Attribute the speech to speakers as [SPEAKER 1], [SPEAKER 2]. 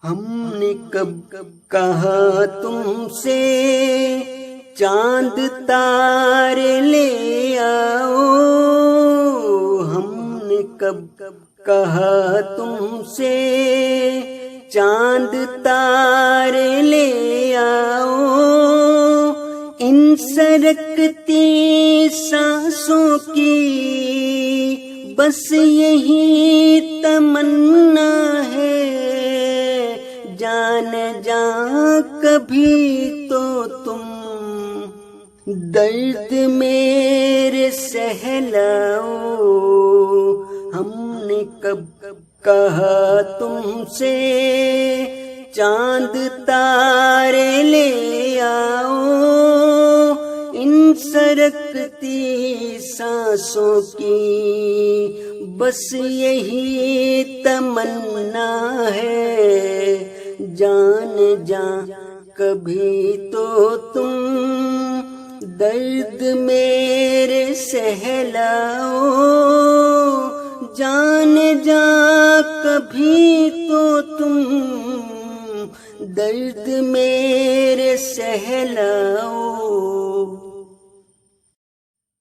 [SPEAKER 1] ہم نے کب کہا تم سے چاند تارے لے آؤ، ہم نے کب کہا تم سے چاند تارے لے آؤ، ان سرکتی سانسوں کی بس یہی تمنا ہے، جان جان کبھی تو تم درد میرے سہلاؤ، ہم نے کب کہا تم سے چاند تارے لے آؤ، ان سرکتی سانسوں کی بس یہی تمنا ہے، جان جان کبھی تو تم درد میرے سہلاؤ، جان جان کبھی تو تم درد میرے سہلاؤ۔